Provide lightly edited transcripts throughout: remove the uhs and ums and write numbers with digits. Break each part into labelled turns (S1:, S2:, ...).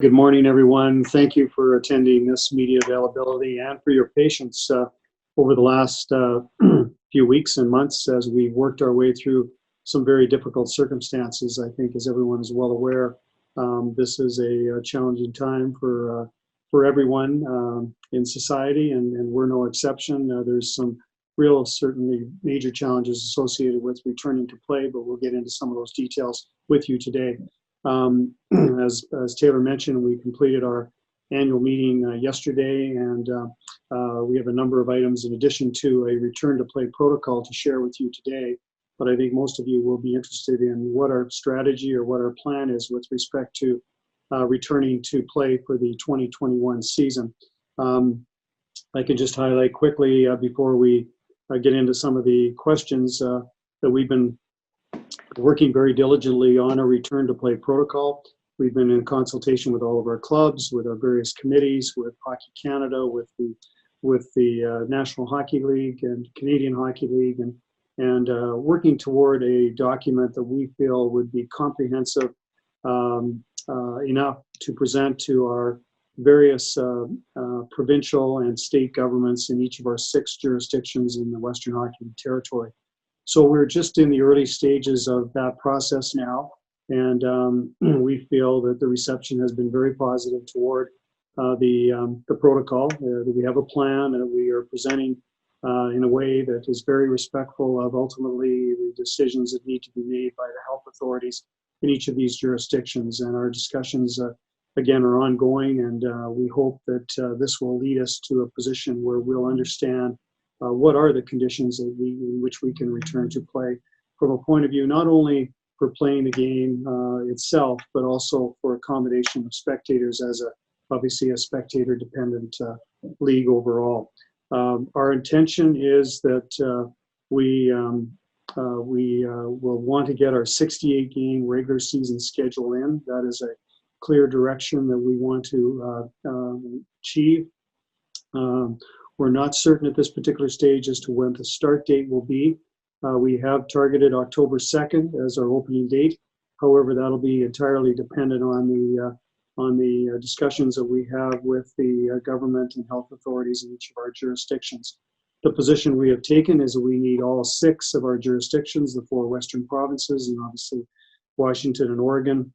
S1: Good morning, everyone. Thank you for attending this media availability and for your patience over the last few weeks and months as we worked our way through some very difficult circumstances. I think, as everyone is well aware, this is a challenging time for everyone in society, and we're no exception. There's some real, certainly major challenges associated with returning to play, but we'll get into some of those details with you today. As Taylor mentioned, we completed our annual meeting yesterday, and we have a number of items in addition to a return to play protocol to share with you today. But I think most of you will be interested in what our strategy or what our plan is with respect to returning to play for the 2021 season. I can just highlight quickly before we get into some of the questions that we've been working very diligently on a return to play protocol. We've been in consultation with all of our clubs, with our various committees, with Hockey Canada, with the National Hockey League and Canadian Hockey League, and working toward a document that we feel would be comprehensive enough to present to our various provincial and state governments in each of our 6 jurisdictions in the Western Hockey League territory. So we're just in the early stages of that process now, and we feel that the reception has been very positive toward the protocol. That we have a plan that we are presenting in a way that is very respectful of ultimately the decisions that need to be made by the health authorities in each of these jurisdictions. And our discussions, again, are ongoing, and we hope that this will lead us to a position where we'll understand what are the conditions in which we can return to play from a point of view not only for playing the game itself, but also for accommodation of spectators as obviously a spectator-dependent league overall. Our intention is that we will want to get our 68-game regular season schedule in. That is a clear direction that we want to achieve. We're not certain at this particular stage as to when the start date will be. We have targeted October 2nd as our opening date. However, that'll be entirely dependent on the discussions that we have with the government and health authorities in each of our jurisdictions. The position we have taken is that we need all 6 of our jurisdictions, the 4 Western provinces, and obviously Washington and Oregon,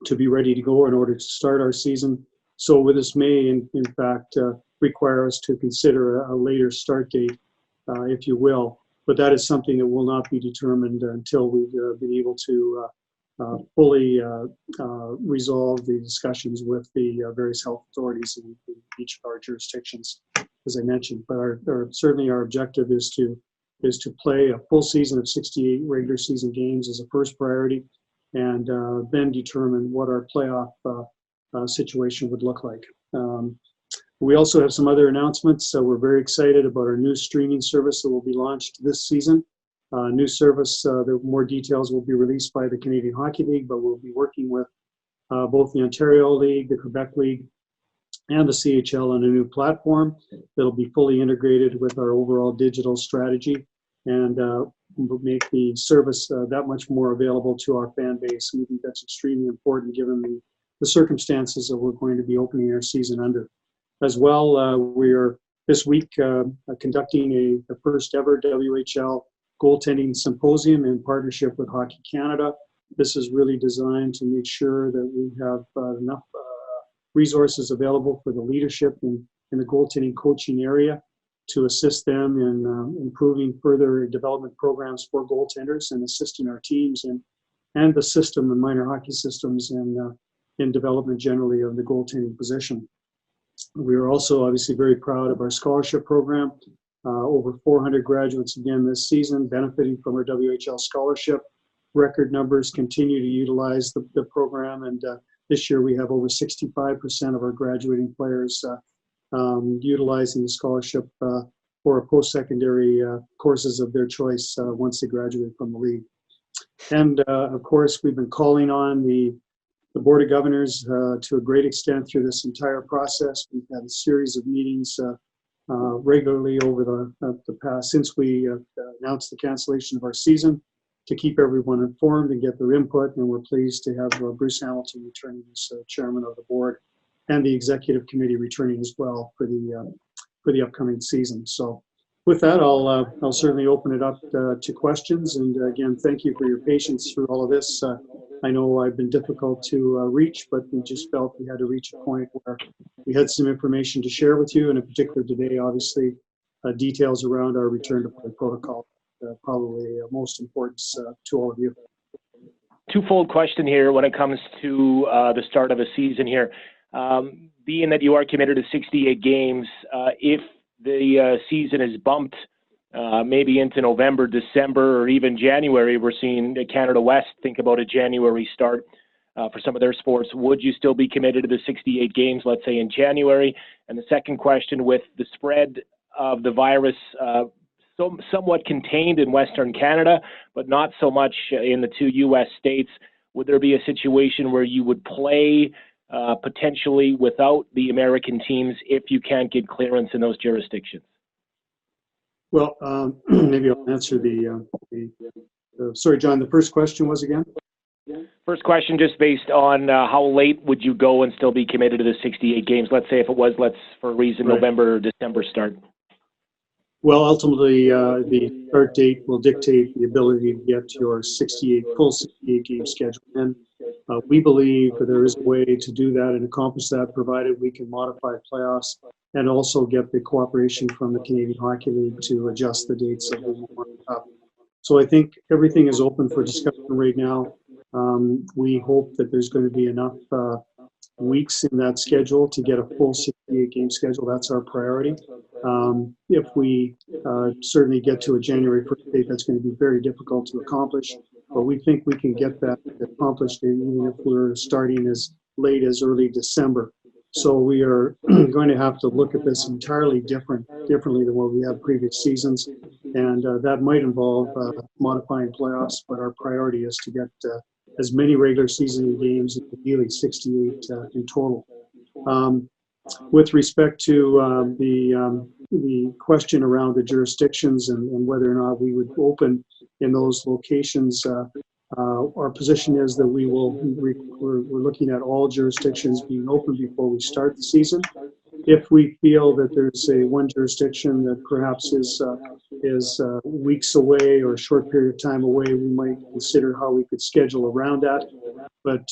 S1: to be ready to go in order to start our season. So this may, in fact, require us to consider a later start date, if you will. But that is something that will not be determined until we've been able to fully resolve the discussions with the various health authorities in each of our jurisdictions, as I mentioned. But certainly our objective is to play a full season of 68 regular season games as a first priority, and then determine what our playoff situation would look like. We also have some other announcements. So we're very excited about our new streaming service that will be launched this season. New service, the more details will be released by the Canadian Hockey League, but we'll be working with both the Ontario League, the Quebec League, and the CHL on a new platform that'll be fully integrated with our overall digital strategy and make the service that much more available to our fan base. And we think that's extremely important given the circumstances that we're going to be opening our season under. As well, we are this week conducting the first ever WHL goaltending symposium in partnership with Hockey Canada. This is really designed to make sure that we have enough resources available for the leadership in the goaltending coaching area to assist them in improving further development programs for goaltenders and assisting our teams and the system and minor hockey systems in development generally of the goaltending position. We are also obviously very proud of our scholarship program. Over 400 graduates again this season benefiting from our WHL scholarship. Record numbers continue to utilize the program, and this year we have over 65% of our graduating players utilizing the scholarship for post-secondary courses of their choice once they graduate from the league. And of course, we've been calling on the Board of Governors to a great extent through this entire process. We've had a series of meetings regularly over the past, since we announced the cancellation of our season. to keep everyone informed and get their input. And we're pleased to have Bruce Hamilton returning as chairman of the board, and the executive committee returning as well for the upcoming season. So with that, I'll certainly open it up to questions. And again, thank you for your patience through all of this. I know I've been difficult to reach, but we just felt we had to reach a point where we had some information to share with you, and in particular today, obviously, details around our return to play protocol, probably most important to all of you.
S2: Twofold question here when it comes to the start of a season here. Being that you are committed to 68 games, if the season is bumped maybe into November, December, or even January, we're seeing Canada West think about a January start for some of their sports. Would you still be committed to the 68 games, let's say in January? And the second question, with the spread of the virus somewhat contained in Western Canada, but not so much in the 2 U.S. states, would there be a situation where you would play potentially without the American teams if you can't get clearance in those jurisdictions?
S1: Well, maybe I'll answer sorry, John, the first question was again?
S2: First question, just based on how late would you go and still be committed to the 68 games? Let's say if it was, for a reason, right, November or December start.
S1: Well, ultimately, the start date will dictate the ability to get your full 68 game schedule in. We believe that there is a way to do that and accomplish that, provided we can modify playoffs and also get the cooperation from the Canadian Hockey League to adjust the dates of the World Cup. So I think everything is open for discussion right now. We hope that there's going to be enough weeks in that schedule to get a full 68 game schedule. That's our priority. If we certainly get to a January 1st date, that's going to be very difficult to accomplish, but we think we can get that accomplished even if we're starting as late as early December. So we are going to have to look at this entirely differently than what we have previous seasons, and that might involve modifying playoffs, but our priority is to get as many regular season games, ideally 68 in total. With respect to the question around the jurisdictions and whether or not we would open in those locations, our position is that we're looking at all jurisdictions being open before we start the season. If we feel that there's one jurisdiction that perhaps is weeks away or a short period of time away, we might consider how we could schedule around that. But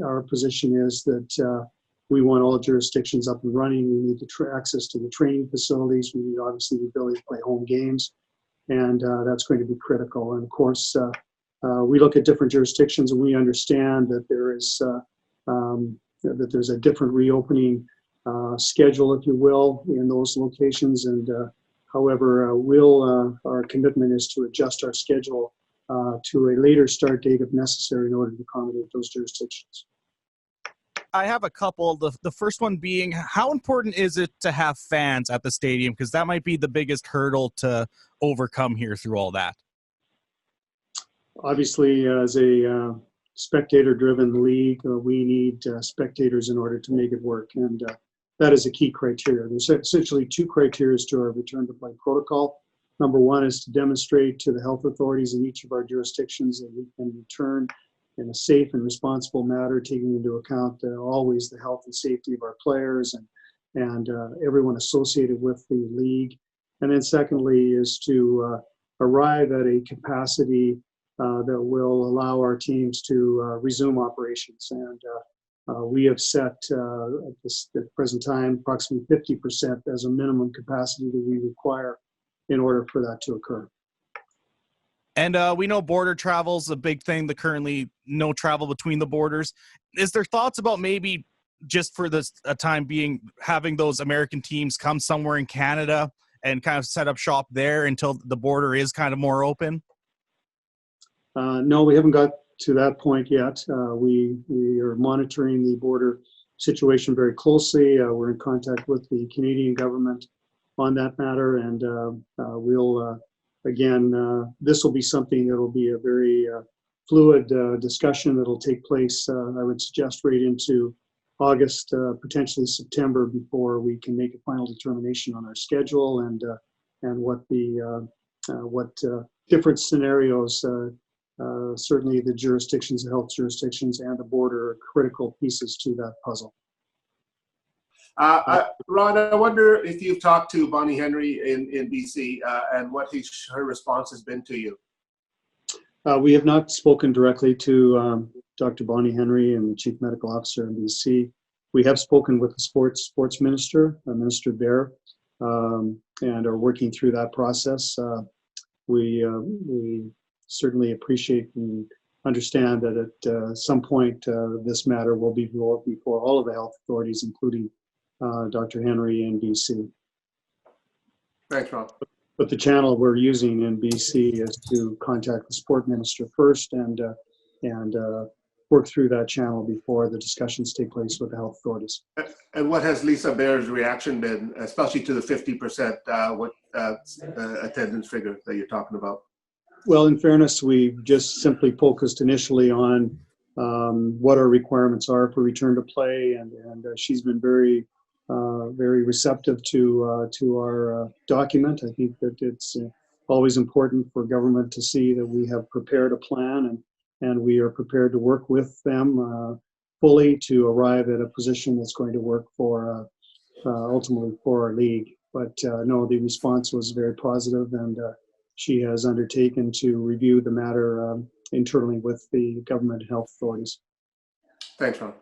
S1: our position is that we want all jurisdictions up and running. We need access to the training facilities. We need, obviously, the ability to play home games, and that's going to be critical. And of course, we look at different jurisdictions, and we understand that there's a different reopening schedule, if you will, in those locations. And however, our commitment is to adjust our schedule to a later start date if necessary in order to accommodate those jurisdictions.
S3: I have a couple. The first one being, how important is it to have fans at the stadium? Because that might be the biggest hurdle to overcome here through all that. Obviously,
S1: as a spectator-driven league, we need spectators in order to make it work, and that is a key criteria. There's essentially two criteria to our return to play protocol. Number one is to demonstrate to the health authorities in each of our jurisdictions that we can return in a safe and responsible manner, taking into account always the health and safety of our players and everyone associated with the league. And then secondly is to arrive at a capacity that will allow our teams to resume operations. And we have set at the present time approximately 50% as a minimum capacity that we require in order for that to occur.
S3: And we know border travel is a big thing. Currently no travel between the borders. Is there thoughts about maybe just for this time being having those American teams come somewhere in Canada and kind of set up shop there until the border is kind of more open?
S1: No, we haven't got to that point yet. We are monitoring the border situation very closely. We're in contact with the Canadian government on that matter, and we'll again, this will be something that will be a very fluid discussion that will take place, I would suggest, right into August, potentially September, before we can make a final determination on our schedule and what different scenarios certainly the jurisdictions, the health jurisdictions, and the border are critical pieces to that puzzle.
S4: Ron, I wonder if you've talked to Bonnie Henry in BC and what her response has been to you.
S1: We have not spoken directly to Dr. Bonnie Henry and the Chief Medical Officer in BC. We have spoken with the sports minister, Minister Bear, and are working through that process. We certainly appreciate and understand that at some point this matter will be brought before all of the health authorities, including Dr. Henry in BC.
S4: Thanks, Ron.
S1: But the channel we're using in BC is to contact the sport minister first and work through that channel before the discussions take place with the health authorities.
S4: And what has Lisa Bear's reaction been, especially to the 50% attendance figure that you're talking about?
S1: Well, in fairness, we just simply focused initially on what our requirements are for return to play, and she's been very receptive to our document. I think that it's always important for government to see that we have prepared a plan and we are prepared to work with them fully to arrive at a position that's going to work for ultimately for our league. But no, the response was very positive, and she has undertaken to review the matter internally with the government health authorities.
S4: Thanks, Ron.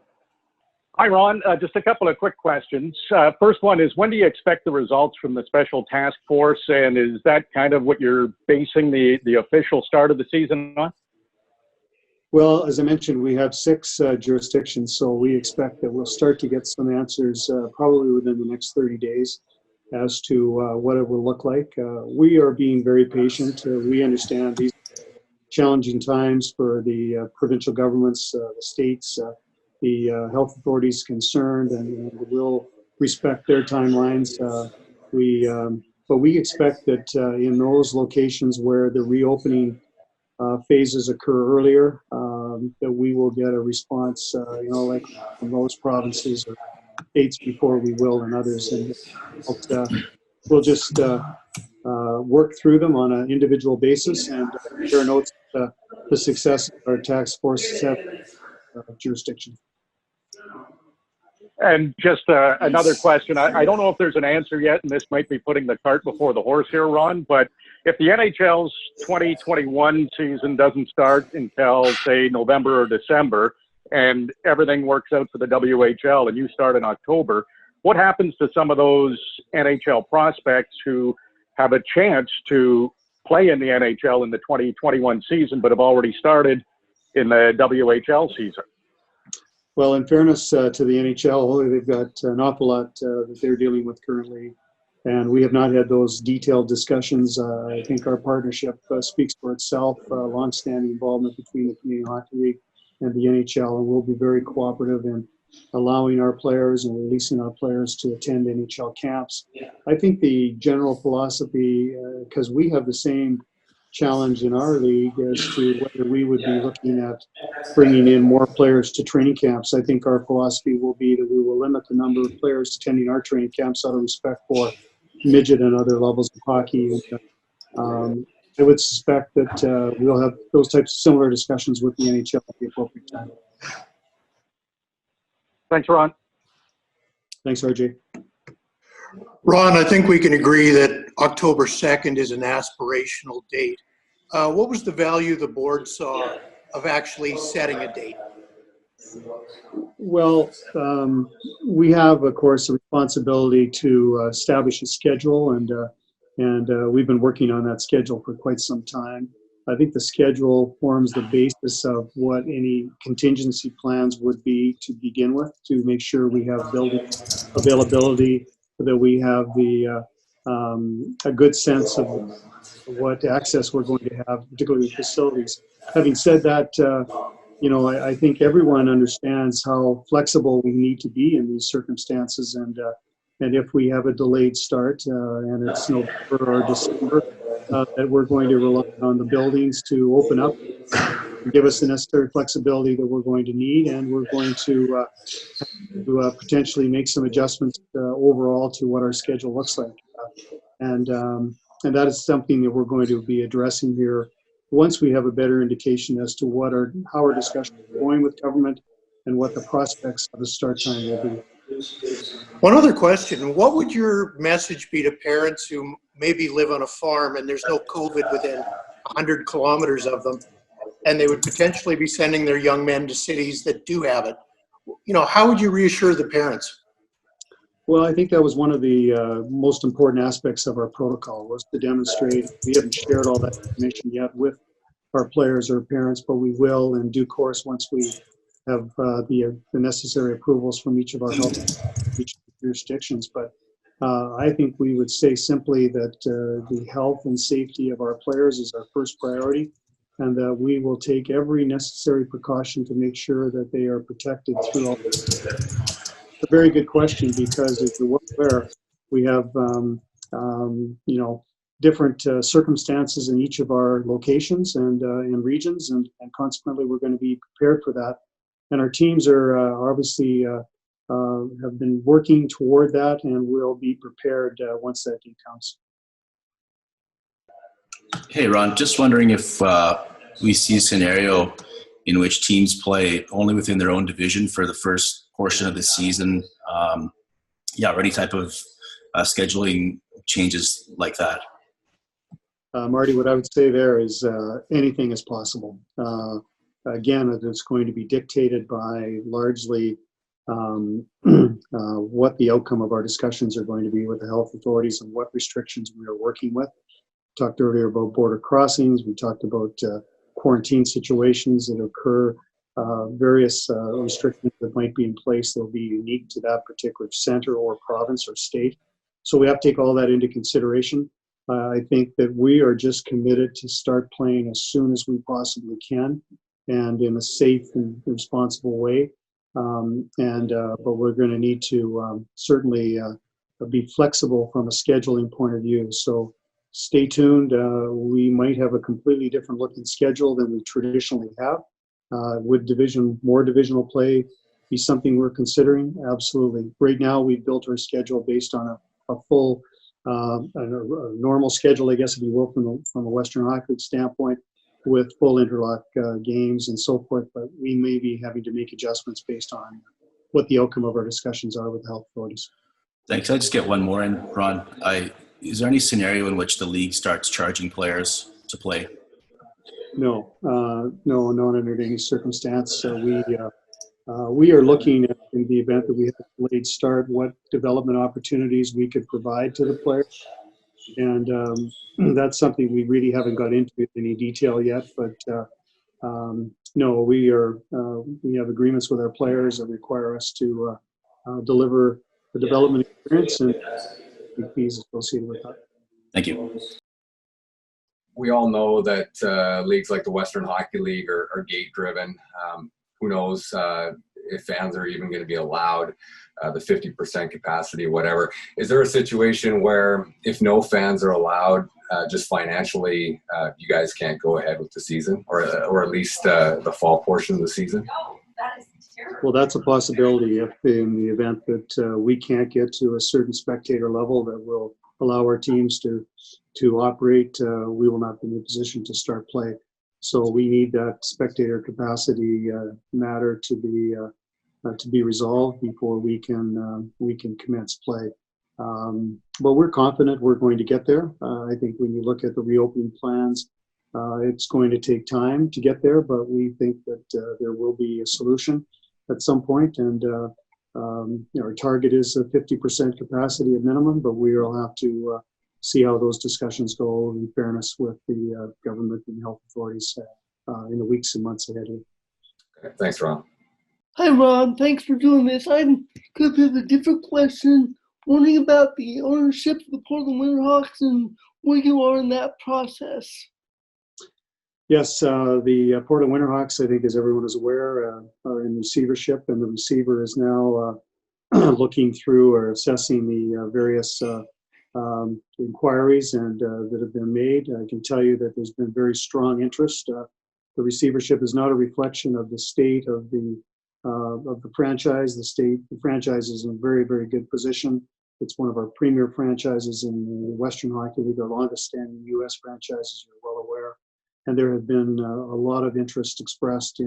S5: Hi, Ron. Just a couple of quick questions. First one is, when do you expect the results from the special task force, and is that kind of what you're basing the official start of the season on?
S1: Well, as I mentioned, we have 6 jurisdictions, so we expect that we'll start to get some answers probably within the next 30 days as to what it will look like. We are being very patient. We understand these challenging times for the provincial governments, the states, the health authorities concerned, and we'll respect their timelines. But we expect that in those locations where the reopening phases occur earlier, that we will get a response, like from those provinces or states before we will in others. And we'll just work through them on an individual basis and compare notes the success of our task force jurisdiction.
S5: And just another question. I don't know if there's an answer yet, and this might be putting the cart before the horse here, Ron, but if the NHL's 2021 season doesn't start until, say, November or December, and everything works out for the WHL and you start in October, what happens to some of those NHL prospects who have a chance to play in the NHL in the 2021 season but have already started in the WHL season?
S1: Well, in fairness to the NHL, they've got an awful lot that they're dealing with currently, and we have not had those detailed discussions. I think our partnership speaks for itself, long-standing involvement between the Canadian Hockey League and the NHL, and we'll be very cooperative in allowing our players and releasing our players to attend NHL camps. I think the general philosophy, because we have the same challenge in our league as to whether we would be looking at bringing in more players to training camps. I think our philosophy will be that we will limit the number of players attending our training camps out of respect for midget and other levels of hockey. I would suspect that we'll have those types of similar discussions with the NHL at the appropriate time.
S5: Thanks, Ron.
S1: Thanks, RJ.
S6: Ron, I think we can agree that October 2nd is an aspirational date. What was the value the board saw of actually setting a date?
S1: Well, we have, of course, a responsibility to establish a schedule, and we've been working on that schedule for quite some time. I think the schedule forms the basis of what any contingency plans would be to begin with, to make sure we have building availability, that we have a good sense of what access we're going to have, particularly with facilities. Having said that, I think everyone understands how flexible we need to be in these circumstances, and if we have a delayed start and it's November or December, that we're going to rely on the buildings to open up, give us the necessary flexibility that we're going to need, and we're going to potentially make some adjustments overall to what our schedule looks like. And that is something that we're going to be addressing here once we have a better indication as to how our discussion is going with government and what the prospects of the start time will be.
S6: One other question. What would your message be to parents who maybe live on a farm and there's no COVID within 100 kilometers of them, and they would potentially be sending their young men to cities that do have it? How would you reassure the parents?
S1: Well, I think that was one of the most important aspects of our protocol, was to demonstrate. We haven't shared all that information yet with our players or parents, but we will in due course once we have the necessary approvals from each of our health jurisdictions. But I think we would say simply that the health and safety of our players is our first priority, and that we will take every necessary precaution to make sure that they are protected through all this. It's a very good question, because as you're aware, we have different circumstances in each of our locations and in regions, and consequently we're going to be prepared for that. And our teams are obviously have been working toward that, and will be prepared once that day comes.
S7: Hey, Ron, just wondering if we see a scenario in which teams play only within their own division for the first portion of the season, or any type of scheduling changes like that.
S1: Marty, what I would say there is anything is possible. Again, it's going to be dictated by largely what the outcome of our discussions are going to be with the health authorities and what restrictions we are working with. We talked earlier about border crossings. We talked about quarantine situations that occur, various restrictions that might be in place that will be unique to that particular center or province or state. So we have to take all that into consideration. I think that we are just committed to start playing as soon as we possibly can, and in a safe and responsible way. But we're going to need to certainly be flexible from a scheduling point of view. So stay tuned. We might have a completely different looking schedule than we traditionally have. Would more divisional play be something we're considering? Absolutely. Right now, we've built our schedule based on a full, a normal schedule, I guess, if you will, from a Western Hockey standpoint, with full interlock games and so forth. But we may be having to make adjustments based on what the outcome of our discussions are with the health authorities. Thanks.
S7: Can I just get one more in, Ron? Is there any scenario in which the league starts charging players to play?
S1: No, not under any circumstance. We are looking at, in the event that we have a late start, what development opportunities we could provide to the players. And that's something we really haven't got into in any detail yet. But no, we have agreements with our players that require us to deliver the development experience and fees associated with that.
S7: Thank you.
S8: We all know that leagues like the Western Hockey League are gate driven. Who knows if fans are even going to be allowed the 50% capacity, whatever. Is there a situation where if no fans are allowed, just financially, you guys can't go ahead with the season, or at least the fall portion of the season?
S1: Well, that's a possibility if in the event that we can't get to a certain spectator level that will allow our teams to operate, we will not be in a position to start play. So we need that spectator capacity matter to be resolved before we can commence play. But we're confident we're going to get there. I think when you look at the reopening plans, it's going to take time to get there, but we think that there will be a solution at some point. And our target is a 50% capacity at minimum, but we will have to see how those discussions go in fairness with the government and health authorities in the weeks and months ahead.
S8: Okay, thanks, Ron.
S9: Hi, Ron. Thanks for doing this. I'm going to have a different question, wondering about the ownership of the Portland Winterhawks and where you are in that process.
S1: Yes, the Portland Winterhawks, I think, as everyone is aware, are in receivership, and the receiver is now looking through or assessing the various inquiries and that have been made. I can tell you that there's been very strong interest. The receivership is not a reflection of the state of the franchise. The franchise is in a very, very good position. It's one of our premier franchises in the Western Hockey League, our longest standing U.S. franchise, as you're well aware. and there have been a lot of interest expressed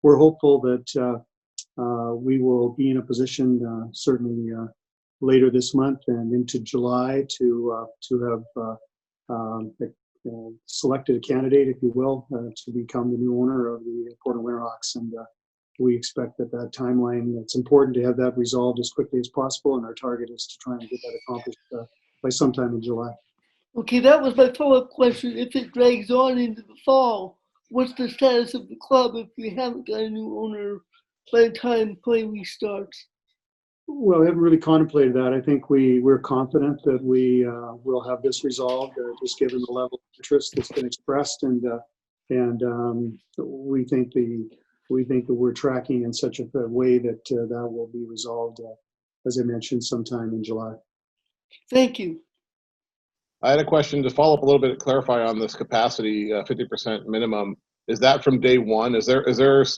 S1: we're hopeful that we will be in a position certainly later this month and into July to have selected a candidate, if you will, to become the new owner of the Portland Winterhawks. And we expect that timeline, it's important to have that resolved as quickly as possible. And our target is to try and get that accomplished by sometime in July.
S9: Okay, that was my follow-up question. If it drags on into the fall, what's the status of the club if we haven't got a new owner by the time play restarts?
S1: Well, we haven't really contemplated that. I think we're confident that we will have this resolved, just given the level of interest that's been expressed, and we think that we're tracking in such a way that that will be resolved, as I mentioned, sometime in July.
S9: Thank you.
S10: I had a question to follow up a little bit, clarify on this capacity, 50% minimum. Is that from day one? Is there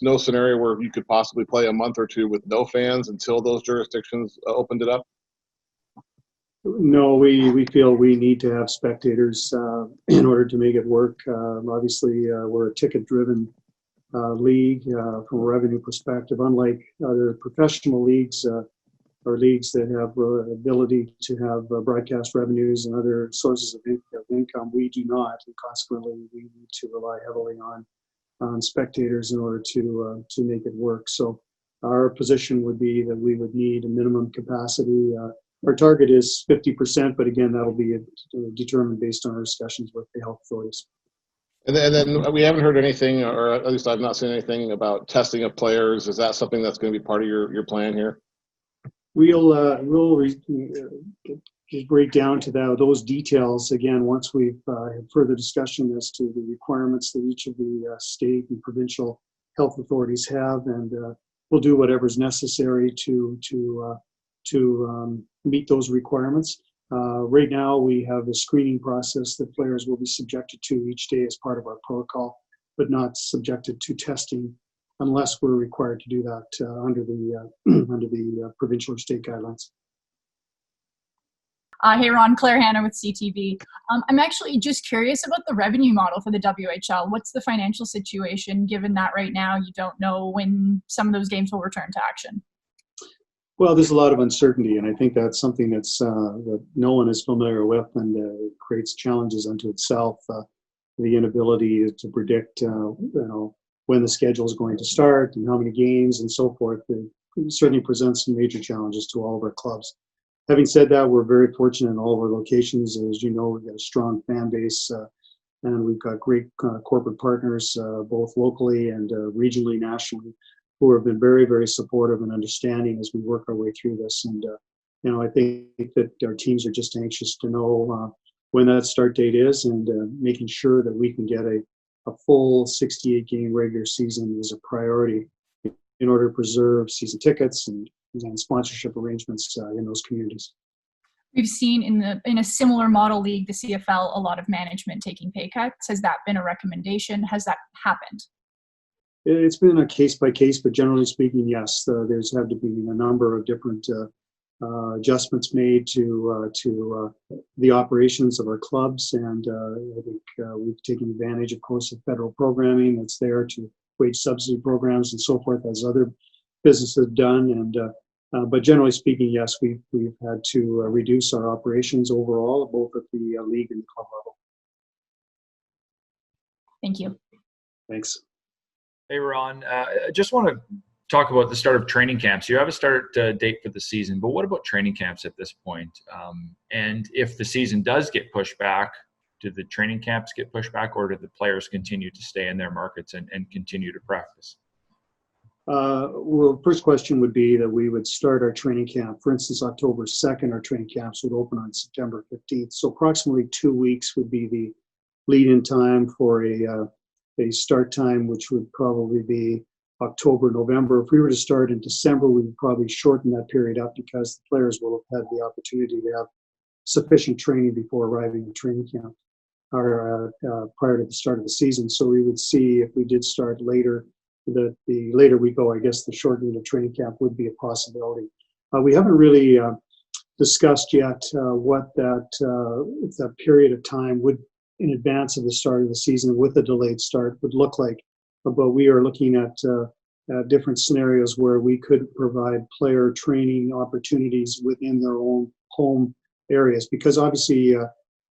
S10: no scenario where you could possibly play a month or two with no fans until those jurisdictions opened it up?
S1: No, we feel we need to have spectators in order to make it work. Obviously, we're a ticket-driven league from a revenue perspective, unlike other professional leagues or leagues that have ability to have broadcast revenues and other sources of income. We do not, and consequently, we need to rely heavily on spectators in order to make it work. So our position would be that we would need a minimum capacity. Our target is 50%, but again, that'll be determined based on our discussions with the health authorities.
S10: And then we haven't heard anything, or at least I've not seen anything about testing of players. Is that something that's going to be part of your plan here?
S1: We'll just break down to those details again once we've had further discussion as to the requirements that each of the state and provincial health authorities have, and we'll do whatever's necessary to meet those requirements. Right now, we have a screening process that players will be subjected to each day as part of our protocol, but not subjected to testing unless we're required to do that under the provincial or state guidelines.
S11: Hey Ron, Claire Hanna with CTV. I'm actually just curious about the revenue model for the WHL. What's the financial situation given that right now you don't know when some of those games will return to action?
S1: Well, there's a lot of uncertainty, and I think that's something that's that no one is familiar with, and it creates challenges unto itself. The inability to predict, when the schedule is going to start and how many games and so forth. It certainly presents some major challenges to all of our clubs. Having said that, we're very fortunate in all of our locations. As you know, we've got a strong fan base, and we've got great corporate partners, both locally and regionally, nationally, who have been very, very supportive and understanding as we work our way through this. And, I think that our teams are just anxious to know when that start date is, and making sure that we can get a full 68-game regular season is a priority in order to preserve season tickets and sponsorship arrangements in those communities.
S11: We've seen in a similar model league, the CFL, a lot of management taking pay cuts. Has that been a recommendation? Has that happened?
S1: It's been a case by case, but generally speaking, yes. There's had to be a number of different adjustments made to the operations of our clubs, and I think we've taken advantage, of course, of federal programming that's there, to wage subsidy programs and so forth, as other businesses have done. And but generally speaking, yes, we've had to reduce our operations overall, both at the league and the club level.
S11: Thank you.
S1: Thanks.
S12: Hey, Ron. I just want to talk about the start of training camps. You have a start date for the season, but what about training camps at this point? And if the season does get pushed back, do the training camps get pushed back, or do the players continue to stay in their markets and continue to practice?
S1: Well, first question would be that we would start our training camp. For instance, October 2nd, our training camps would open on September 15th. So approximately 2 weeks would be the lead-in time for a start time, which would probably be October, November. If we were to start in December, we would probably shorten that period up because the players will have had the opportunity to have sufficient training before arriving at training camp or prior to the start of the season. So we would see, if we did start later, that the later we go, I guess the shortening of training camp would be a possibility. We haven't really discussed yet what that period of time would in advance of the start of the season with a delayed start would look like. But we are looking at different scenarios where we could provide player training opportunities within their own home areas, because obviously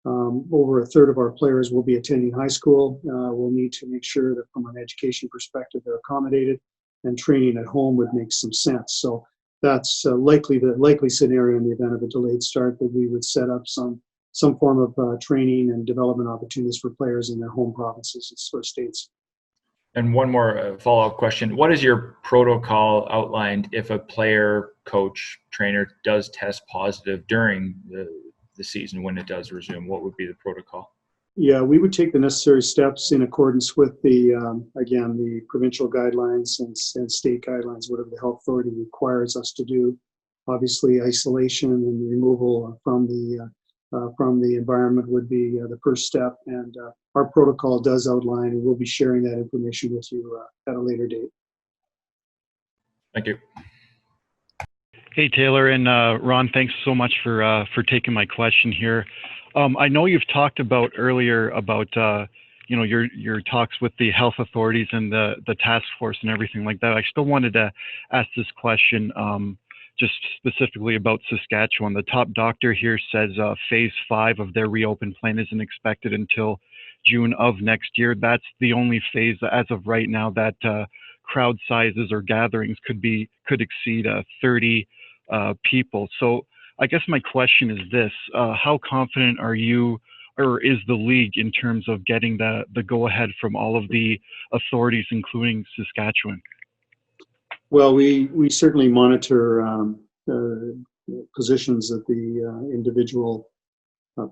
S1: over a third of our players will be attending high school. We'll need to make sure that from an education perspective they're accommodated, and training at home would make some sense. So that's the likely scenario in the event of a delayed start, that we would set up some form of training and development opportunities for players in their home provinces or states.
S12: And one more follow-up question. What is your protocol outlined if a player, coach, trainer does test positive during the season when it does resume? What would be the protocol?
S1: Yeah, we would take the necessary steps in accordance with the, again, the provincial guidelines and state guidelines, whatever the health authority requires us to do. Obviously, isolation and removal from the environment would be the first step. And our protocol does outline, and we'll be sharing that information with you at a later date.
S12: Thank you.
S13: Hey, Taylor and Ron, thanks so much for taking my question here. I know you've talked about earlier about your talks with the health authorities and the task force and everything like that. I still wanted to ask this question just specifically about Saskatchewan. The top doctor here says phase 5 of their reopen plan isn't expected until June of next year. That's the only phase as of right now that crowd sizes or gatherings could exceed 30 people. So I guess my question is this: how confident are you, or is the league, in terms of getting the go-ahead from all of the authorities, including Saskatchewan?
S1: Well, we certainly monitor positions that the individual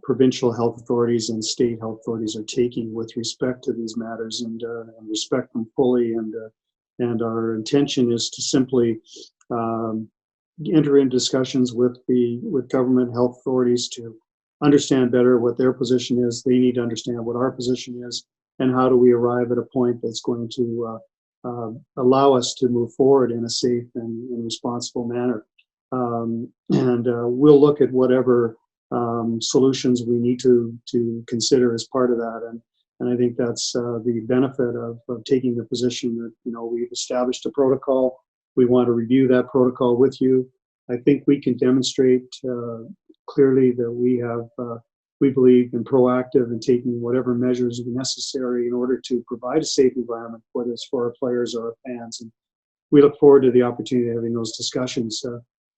S1: provincial health authorities and state health authorities are taking with respect to these matters, and respect them fully. And our intention is to simply enter into discussions with government health authorities to understand better what their position is. They need to understand what our position is, and how do we arrive at a point that's going to allow us to move forward in a safe and responsible manner. And we'll look at whatever solutions we need to consider as part of that. And I think that's the benefit of taking the position that, we've established a protocol. We want to review that protocol with you. I think we can demonstrate clearly that we believe in proactive and taking whatever measures are necessary in order to provide a safe environment, whether it's for our players or our fans. And we look forward to the opportunity of having those discussions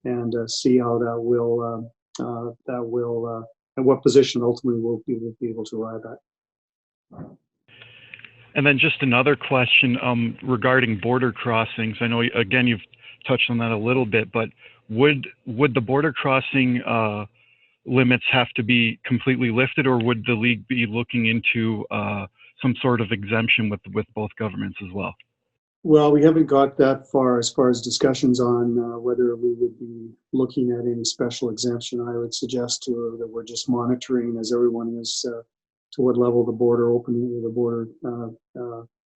S1: and see how that will and what position ultimately we'll be able to arrive at.
S13: And then just another question regarding border crossings. I know, again, you've touched on that a little bit, but would the border crossing limits have to be completely lifted, or would the league be looking into some sort of exemption with both governments as well?
S1: Well, we haven't got that far as discussions on whether we would be looking at any special exemption. I would suggest that we're just monitoring, as everyone is, to what level the border opening of the border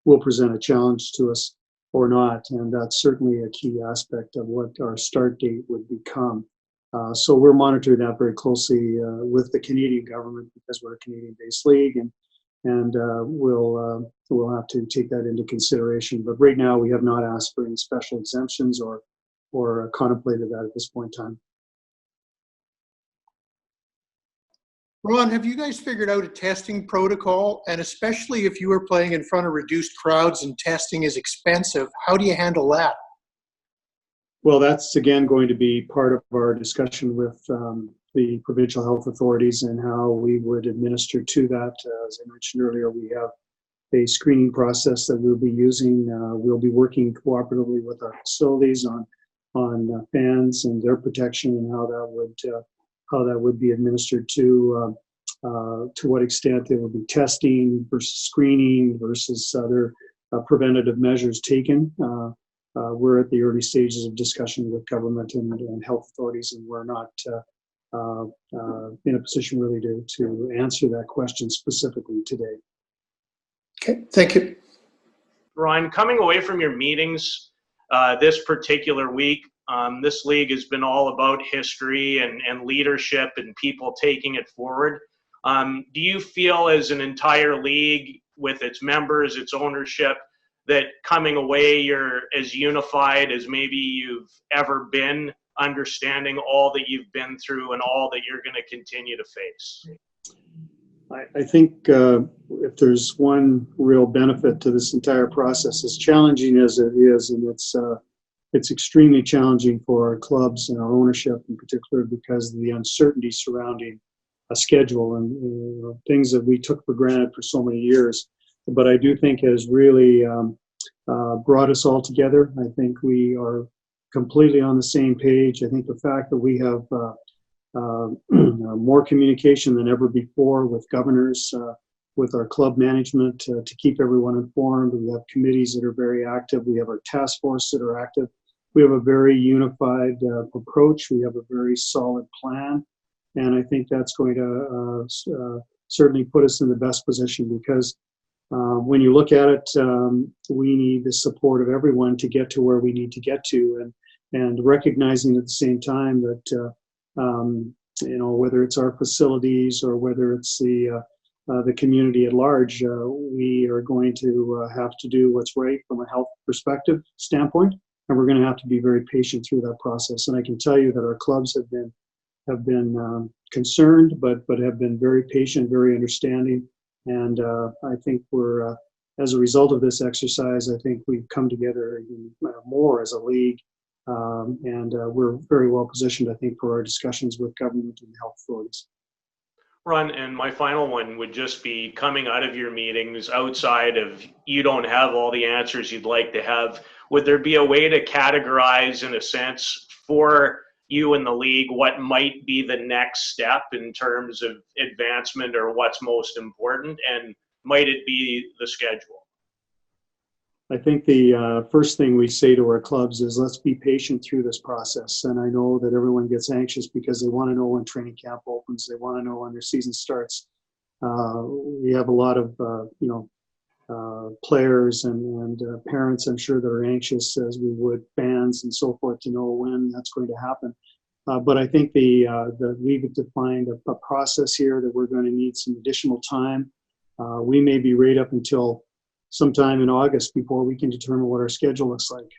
S1: will present a challenge to us or not. And that's certainly a key aspect of what our start date would become. So we're monitoring that very closely with the Canadian government, because we're a Canadian-based league, and we'll have to take that into consideration. But right now, we have not asked for any special exemptions or contemplated that at this point in time.
S6: Ron, have you guys figured out a testing protocol? And especially if you are playing in front of reduced crowds and testing is expensive, how do you handle that?
S1: Well, that's again going to be part of our discussion with the provincial health authorities and how we would administer to that. As I mentioned earlier, we have a screening process that we'll be using. We'll be working cooperatively with our facilities on fans and their protection, and how that would be administered to what extent there will be testing versus screening versus other preventative measures taken. We're at the early stages of discussion with government and health authorities, and we're not in a position really to answer that question specifically today.
S6: Okay, thank you.
S14: Ron, coming away from your meetings this particular week, this league has been all about history and leadership and people taking it forward. Do you feel as an entire league with its members, its ownership, that coming away you're as unified as maybe you've ever been, understanding all that you've been through and all that you're going to continue to face?
S1: I think if there's one real benefit to this entire process, as challenging as it is, and it's extremely challenging for our clubs and our ownership in particular because of the uncertainty surrounding a schedule and things that we took for granted for so many years. But I do think has really brought us all together. I think we are completely on the same page. I think the fact that we have more communication than ever before with governors, with our club management to keep everyone informed. We have committees that are very active. We have our task force that are active. We have a very unified approach. We have a very solid plan. And I think that's going to certainly put us in the best position because when you look at it, we need the support of everyone to get to where we need to get to, and recognizing at the same time that whether it's our facilities or whether it's the community at large, we are going to have to do what's right from a health perspective standpoint, and we're going to have to be very patient through that process. And I can tell you that our clubs have been concerned, but have been very patient, very understanding. And I think we're, as a result of this exercise, I think we've come together even more as a league. And we're very well positioned, I think, for our discussions with government and health authorities.
S14: Ron, and my final one would just be coming out of your meetings, outside of you don't have all the answers you'd like to have, would there be a way to categorize, in a sense, for you and the league what might be the next step in terms of advancement or what's most important, and might it be the schedule?
S1: I think the first thing we say to our clubs is let's be patient through this process. And I know that everyone gets anxious because they want to know when training camp opens. They want to know when their season starts. We have a lot of players and parents, I'm sure, that are anxious, as we would fans and so forth, to know when that's going to happen. But I think we've defined a process here that we're going to need some additional time. We may be right up until sometime in August before we can determine what our schedule looks like.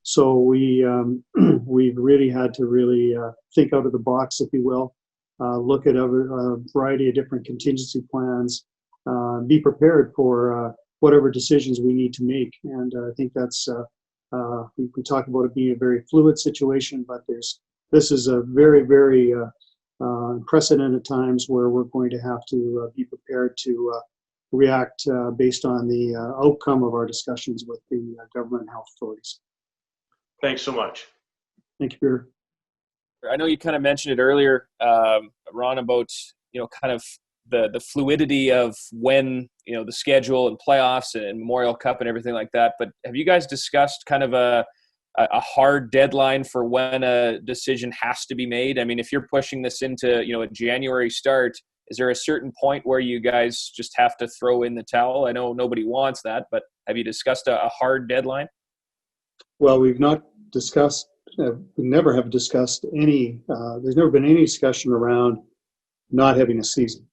S1: So we've really had to think out of the box, if you will, look at a variety of different contingency plans, be prepared for whatever decisions we need to make. And I think that's, we talk about it being a very fluid situation, but this is a very, very unprecedented times where we're going to have to be prepared to react based on the outcome of our discussions with the government and health authorities.
S14: Thanks so much.
S1: Thank you, Peter.
S15: I know you kind of mentioned it earlier, Ron, about kind of the fluidity of when the schedule and playoffs and Memorial Cup and everything like that. But have you guys discussed kind of a hard deadline for when a decision has to be made? I mean, if you're pushing this into a January start, is there a certain point where you guys just have to throw in the towel? I know nobody wants that, but have you discussed a hard deadline?
S1: Well, we've not discussed, we never have discussed any, there's never been any discussion around not having a season.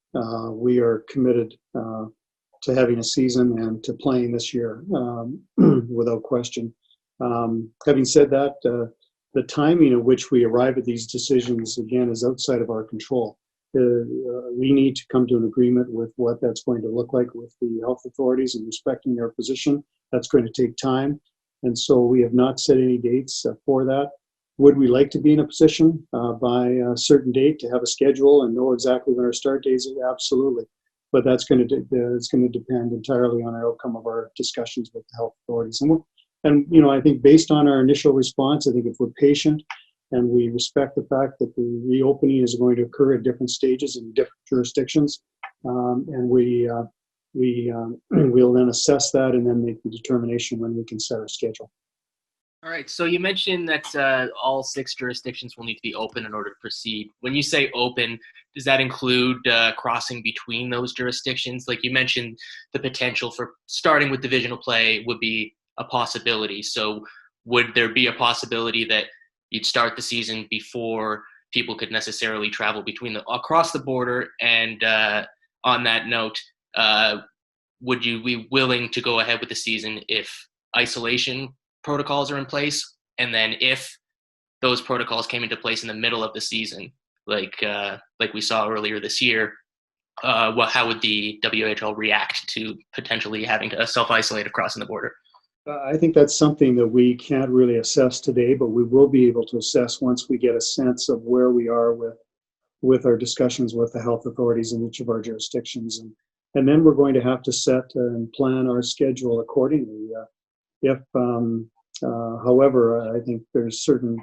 S1: We are committed to having a season and to playing this year without question. Having said that, the timing at which we arrive at these decisions, again, is outside of our control. We need to come to an agreement with what that's going to look like with the health authorities and respecting their position. That's going to take time. And so we have not set any dates for that. Would we like to be in a position by a certain date to have a schedule and know exactly when our start date is? Absolutely. But that's going to depend entirely on our outcome of our discussions with the health authorities. And I think based on our initial response, I think if we're patient and we respect the fact that the reopening is going to occur at different stages in different jurisdictions, and we'll then assess that and then make the determination when we can set our schedule.
S16: All right, so you mentioned that all 6 jurisdictions will need to be open in order to proceed. When you say open, does that include crossing between those jurisdictions? Like you mentioned, the potential for starting with divisional play would be a possibility. So would there be a possibility that you'd start the season before people could necessarily travel across the border. And on that note, would you be willing to go ahead with the season if isolation protocols are in place? And then if those protocols came into place in the middle of the season, like we saw earlier this year, how would the WHL react to potentially having to self-isolate crossing the border?
S1: I think that's something that we can't really assess today, but we will be able to assess once we get a sense of where we are with our discussions with the health authorities in each of our jurisdictions. And then we're going to have to set and plan our schedule accordingly. However, I think there's certain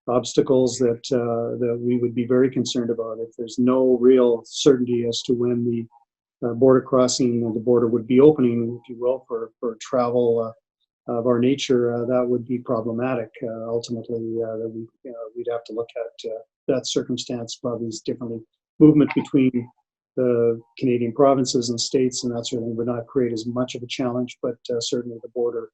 S1: obstacles that we would be very concerned about. If there's no real certainty as to when the border crossing the border would be opening, if you will, for travel of our nature, that would be problematic. Ultimately, we'd have to look at that circumstance probably is differently. Movement between the Canadian provinces and states and that sort of thing would not create as much of a challenge, but certainly the border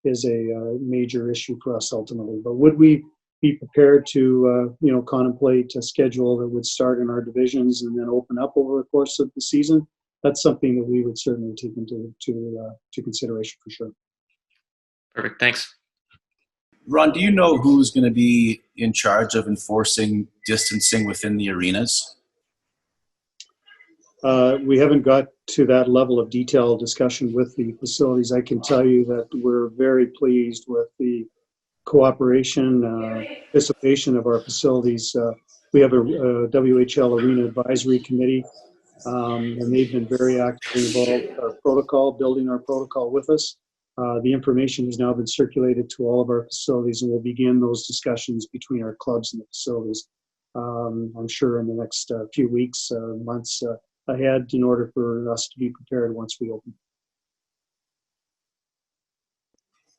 S1: is a major issue for us ultimately. But would we be prepared to contemplate a schedule that would start in our divisions and then open up over the course of the season? That's something that we would certainly take into consideration for sure.
S16: Perfect. Thanks.
S7: Ron, do you know who's going to be in charge of enforcing distancing within the arenas?
S1: We haven't got to that level of detailed discussion with the facilities. I can tell you that we're very pleased with the cooperation, participation of our facilities. We have a WHL Arena Advisory Committee, and they've been very actively involved with our protocol, building our protocol with us. The information has now been circulated to all of our facilities, and we'll begin those discussions between our clubs and the facilities, I'm sure in the next few weeks, months ahead, in order for us to be prepared once we open.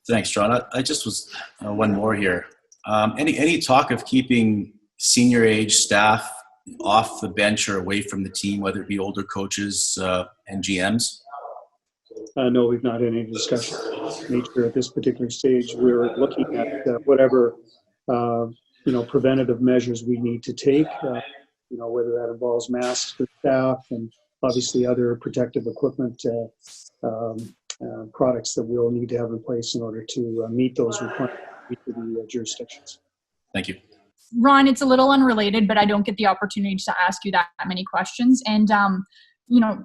S7: Thanks, John. I just was one more here. Any talk of keeping senior age staff off the bench or away from the team, whether it be older coaches and GMs?
S1: No, we've not had any discussion of nature at this particular stage. We're looking at whatever preventative measures we need to take. Whether that involves masks for staff and obviously other protective equipment products that we'll need to have in place in order to meet those requirements for the jurisdictions.
S7: Thank you.
S11: Ron, it's a little unrelated, but I don't get the opportunity to ask you that many questions. And,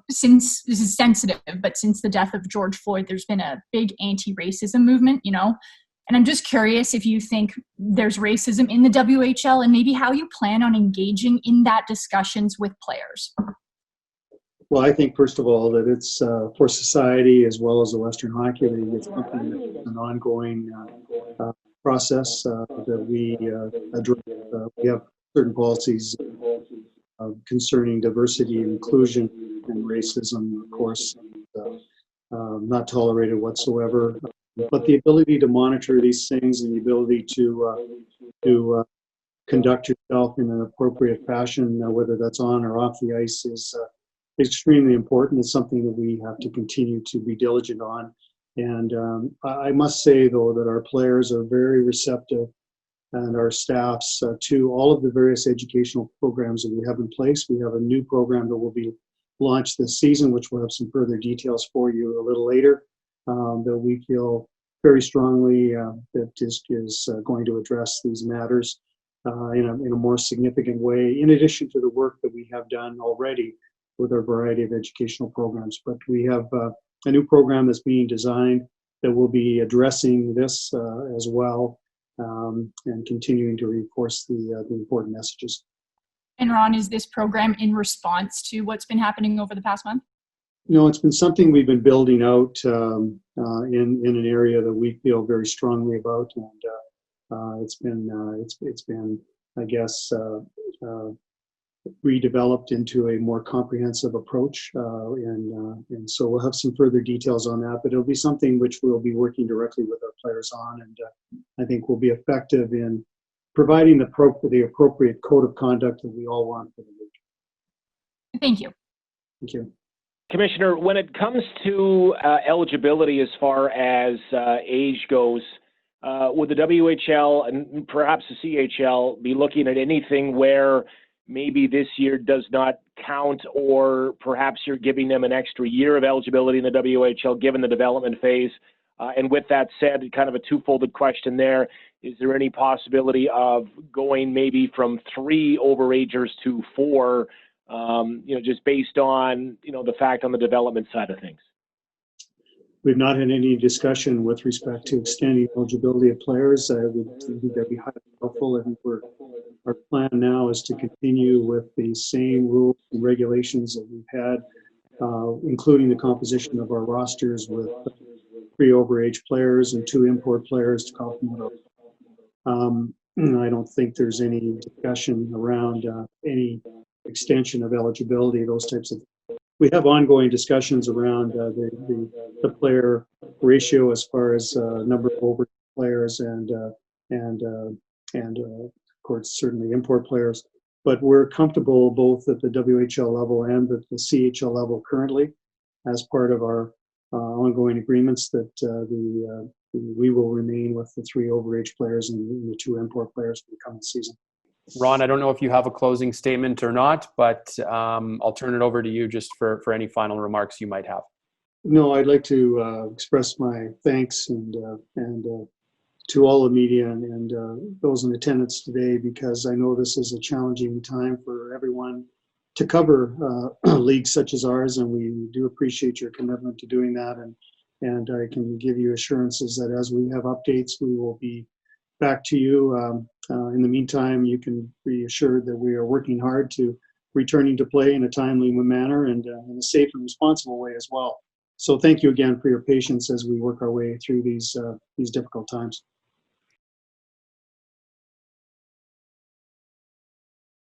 S11: since this is sensitive, but since the death of George Floyd, there's been a big anti-racism movement, and I'm just curious if you think there's racism in the WHL and maybe how you plan on engaging in that discussions with players.
S1: Well, I think, first of all, that it's for society as well as the Western Hockey League, it's something that's an ongoing process that we address. We have certain policies concerning diversity and inclusion and racism, of course, not tolerated whatsoever. But the ability to monitor these things and the ability to conduct yourself in an appropriate fashion, whether that's on or off the ice, is extremely important. It's something that we have to continue to be diligent on. And I must say, though, that our players are very receptive and our staffs to all of the various educational programs that we have in place. We have a new program that will be launched this season, which we'll have some further details for you a little later, that we feel very strongly that is going to address these matters in a more significant way, in addition to the work that we have done already with our variety of educational programs. But we have a new program that's being designed that will be addressing this as well, and continuing to reinforce the important messages.
S11: And Ron, is this program in response to what's been happening over the past month?
S1: No, it's been something we've been building out in an area that we feel very strongly about, and it's been, I guess, redeveloped into a more comprehensive approach, and so we'll have some further details on that. But it'll be something which we'll be working directly with our players on, and I think will be effective in providing the appropriate code of conduct that we all want for the league.
S11: Thank you.
S1: Thank you.
S2: Commissioner, when it comes to eligibility as far as age goes, would the WHL and perhaps the CHL be looking at anything where maybe this year does not count, or perhaps you're giving them an extra year of eligibility in the WHL given the development phase? And with that said, kind of a two-folded question there. Is there any possibility of going maybe from 3 overagers to 4, just based on, the fact on the development side of things?
S1: We've not had any discussion with respect to extending eligibility of players. I think that'd be highly helpful. I think our plan now is to continue with the same rules and regulations that we've had, including the composition of our rosters with 3 overage players and 2 import players to complement our. I don't think there's any discussion around any extension of eligibility, those types of. We have ongoing discussions around the player ratio as far as number of overage players and of course certainly import players. But we're comfortable both at the WHL level and at the CHL level currently, as part of our ongoing agreements, that we will remain with the 3 overage players and the 2 import players for the coming season.
S17: Ron, I don't know if you have a closing statement or not, but I'll turn it over to you just for any final remarks you might have.
S1: No, I'd like to express my thanks and to all the media and those in attendance today, because I know this is a challenging time for everyone to cover leagues such as ours, and we do appreciate your commitment to doing that. And I can give you assurances that as we have updates, we will be back to you. In the meantime, you can be assured that we are working hard to returning to play in a timely manner and in a safe and responsible way as well. So thank you again for your patience as we work our way through these difficult times.